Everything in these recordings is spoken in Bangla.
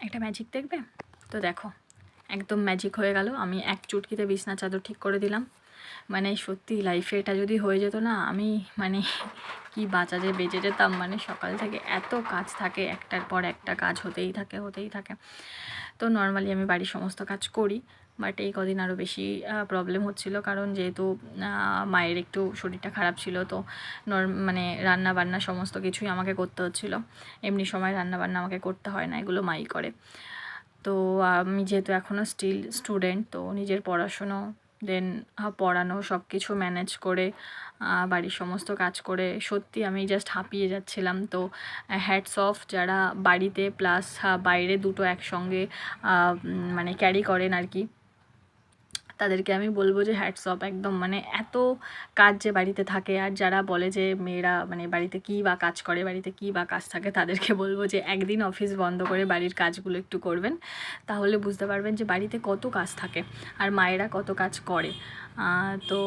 একটা ম্যাজিক দেখবে? তো দেখো, একদম ম্যাজিক হয়ে গেল। আমি এক চুটকিতে বিছনা চাদর ঠিক করে দিলাম। মানে সত্যি লাইফে এটা যদি হয়ে যেত না, আমি মানে কি বাঁচা যে বেঁচে যেতাম। মানে সকাল থেকে এত কাজ থাকে, একটার পর একটা কাজ হতেই থাকে। তো নর্মালি আমি বাড়ির সমস্ত কাজ করি, বাট এই কদিন আরও বেশি প্রবলেম হচ্ছিলো, কারণ যেহেতু মায়ের একটু শরীরটা খারাপ ছিল, তো মানে রান্না বান্না সমস্ত কিছুই আমাকে করতে হচ্ছিলো। এমনি সময় রান্না বান্না আমাকে করতে হয় না, এগুলো মাই করে। তো আমি যেহেতু এখনও স্টিল স্টুডেন্ট, তো নিজের পড়াশুনো দেন পড়ানো সব কিছু ম্যানেজ করে বাড়ির সমস্ত কাজ করে সত্যি আমি জাস্ট হাঁপিয়ে যাচ্ছিলাম। তো হ্যাটস অফ যারা বাড়িতে প্লাস বাইরে দুটো একসঙ্গে মানে ক্যারি করেন আর কি, তাদেরকে আমি বলবো যে হ্যাটস অফ একদম। মানে এত কাজ যে বাড়িতে থাকে, আর যারা বলে যে মেয়েরা মানে বাড়িতে কী বা কাজ করে, বাড়িতে কী বা কাজ থাকে, তাদেরকে বলবো যে একদিন অফিস বন্ধ করে বাড়ির কাজগুলো একটু করবেন, তাহলে বুঝতে পারবেন যে বাড়িতে কত কাজ থাকে আর মায়েরা কত কাজ করে। তো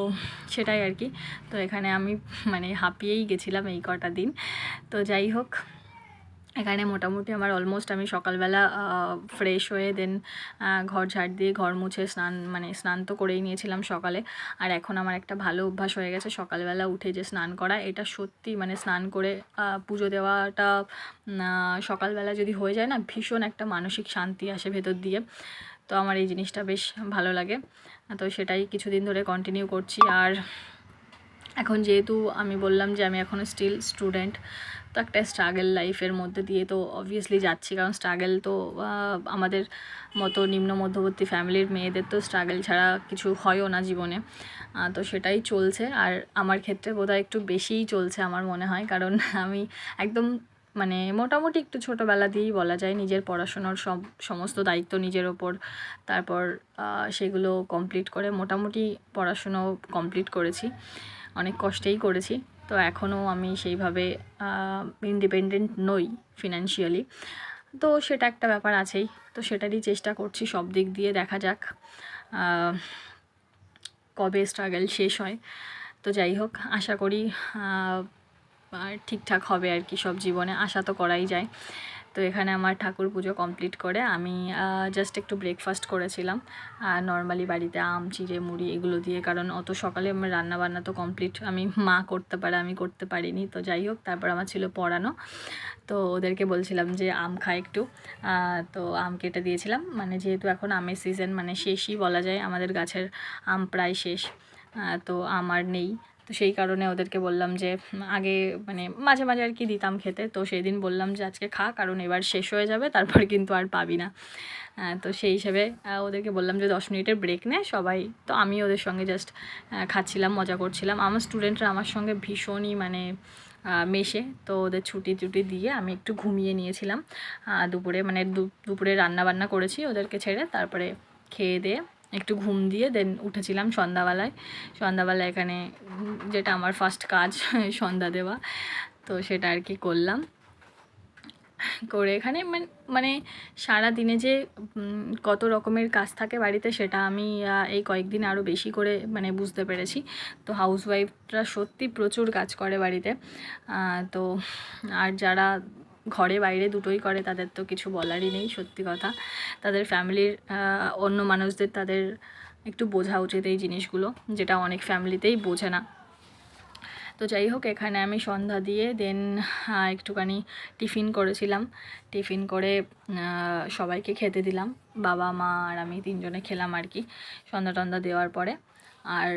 সেটাই আর কি। তো এখানে আমি মানে হাঁপিয়েই গেছিলাম এই কটা দিন। তো যাই হোক, এখানে মোটামুটি আমার অলমোস্ট আমি সকালবেলা ফ্রেশ হয়ে দেন ঘর ঝাড় দিয়ে ঘর মুছে স্নান তো করেই নিয়েছিলাম সকালে। আর এখন আমার একটা ভালো অভ্যাস হয়ে গেছে সকালবেলা উঠে যে স্নান করা। এটা সত্যি মানে স্নান করে পুজো দেওয়াটা সকালবেলা যদি হয়ে যায় না, ভীষণ একটা মানসিক শান্তি আসে ভেতর দিয়ে। তো আমার এই জিনিসটা বেশ ভালো লাগে। তো সেটাই কিছুদিন ধরে কন্টিনিউ করছি। আর এখন যেহেতু আমি বললাম যে আমি এখনও স্টিল স্টুডেন্ট, তো একটা স্ট্রাগল লাইফের মধ্যে দিয়ে তো অবভিয়াসলি যাচ্ছি, কারণ স্ট্রাগল তো আমাদের মতো নিম্ন মধ্যবর্তী ফ্যামিলির মেয়েদের তো স্ট্রাগল ছাড়া কিছু হয়ও না জীবনে। তো সেটাই চলছে, আর আমার ক্ষেত্রে বোধহয় একটু বেশিই চলছে আমার মনে হয়, কারণ আমি একদম মানে মোটামুটি একটু ছোটোবেলা দিয়েই বলা যায় নিজের পড়াশোনার সমস্ত দায়িত্ব নিজের ওপর, তারপর সেগুলো কমপ্লিট করে মোটামুটি পড়াশুনো কমপ্লিট করেছি, অনেক কষ্টেই করেছি। তো এখনও আমি সেইভাবে ইন্ডিপেন্ডেন্ট নই ফিনান্সিয়ালি, তো সেটা একটা ব্যাপার আছেই। তো সেটারই চেষ্টা করছি সব দিক দিয়ে, দেখা যাক কবে স্ট্রাগল শেষ হয়। তো যাই হোক, আশা করি ঠিকঠাক হবে আর কি সব জীবনে, আশা তো করাই যায়। তো এখানে আমার ঠাকুর পুজো কমপ্লিট করে আমি জাস্ট একটু ব্রেকফাস্ট করেছিলাম নর্মালি বাড়িতে আম চিড়ে মুড়ি এগুলো দিয়ে, কারণ অত সকালে আমার রান্নাবান্না তো কমপ্লিট আমি মা করতে পারে, আমি করতে পারিনি। তো যাই হোক, তারপর আমার ছিল পড়ানো, তো ওদেরকে বলছিলাম যে আম খায় একটু, তো আম কেটে দিয়েছিলাম। মানে যেহেতু এখন আমের সিজন, মানে শেষই বলা যায়, আমাদের গাছের আম প্রায় শেষ, তো আম আর নেই। তো সেই কারণে ওদেরকে বললাম যে আগে মানে মাঝে মাঝে আর কি দিতাম খেতে, তো সেই দিন বললাম যে আজকে খা, কারণ এবার শেষ হয়ে যাবে, তারপর কিন্তু আর পাবি না। তো সেই হিসেবে ওদেরকে বললাম যে 10 মিনিটের ব্রেক নেয় সবাই। তো আমি ওদের সঙ্গে জাস্ট খাচ্ছিলাম, মজা করছিলাম। আমার স্টুডেন্টরা আমার সঙ্গে ভীষণই মানে মেশে, তো ওদের ছুটি দিয়ে আমি একটু ঘুমিয়ে নিয়েছিলাম দুপুরে, মানে দুপুরে রান্নাবান্না করেছি ওদেরকে ছেড়ে, তারপরে খেয়ে দিয়ে একটু ঘুম দিয়ে দেন উঠেছিলাম সন্ধ্যাবেলায় এখানে যেটা আমার ফার্স্ট কাজ সন্ধ্যা দেওয়া, তো সেটা আর কি করলাম। করে এখানে মানে সারা দিনে যে কত রকমের কাজ থাকে বাড়িতে, সেটা আমি এই কয়েকদিন আরও বেশি করে মানে বুঝতে পেরেছি। তো হাউসওয়াইফরা সত্যি প্রচুর কাজ করে বাড়িতে। তো আর যারা ঘরে বাইরে দুটোই করে, তাদের তো কিছু বলারই নেই, সত্যি কথা। তাদের ফ্যামিলির অন্য মানুষদের তাদের একটু বোঝা উচিত এই জিনিসগুলো, যেটা অনেক ফ্যামিলিতেই বোঝে না। তো যাই হোক, এখানে আমি সন্ধ্যা দিয়ে দেন একটুখানি টিফিন করেছিলাম, টিফিন করে সবাইকে খেতে দিলাম, বাবা মা আর আমি তিনজনে খেলাম আর কি সন্ধ্যা টন্ধ্যা দেওয়ার পরে। আর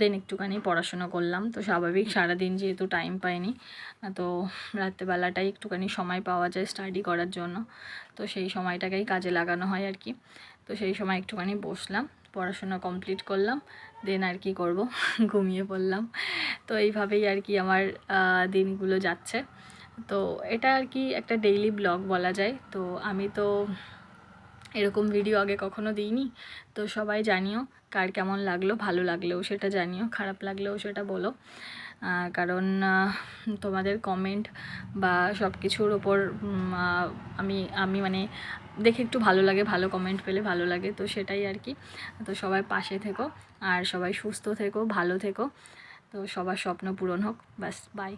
দেন একটুখানি পড়াশুনো করলাম। তো স্বাভাবিক সারাদিন যেহেতু টাইম পাইনি, তো রাত্রেবেলাটাই একটুখানি সময় পাওয়া যায় স্টাডি করার জন্য, তো সেই সময়টাকেই কাজে লাগানো হয় আর কি। তো সেই সময় একটুখানি বসলাম, পড়াশোনা কমপ্লিট করলাম, দেন আর কি করব, ঘুমিয়ে পড়লাম। তো এইভাবেই আর কি আমার দিনগুলো যাচ্ছে। তো এটা আর কি একটা ডেইলি ব্লগ বলা যায়। তো আমি তো এরকম ভিডিও আগে কখনো দিইনি, তো সবাই জানিও কার কেমন লাগলো, ভালো লাগলেও সেটা জানিও, খারাপ লাগলেও সেটা বলো, কারণ তোমাদের কমেন্ট বা সব কিছুর ওপর আমি মানে দেখে একটু ভালো লাগে, ভালো কমেন্ট পেলে ভালো লাগে, তো সেটাই আর কি। তো সবাই পাশে থেকো, আর সবাই সুস্থ থেকো, ভালো থেকো, তো সবার স্বপ্ন পূরণ হোক, ব্যাস, বাই।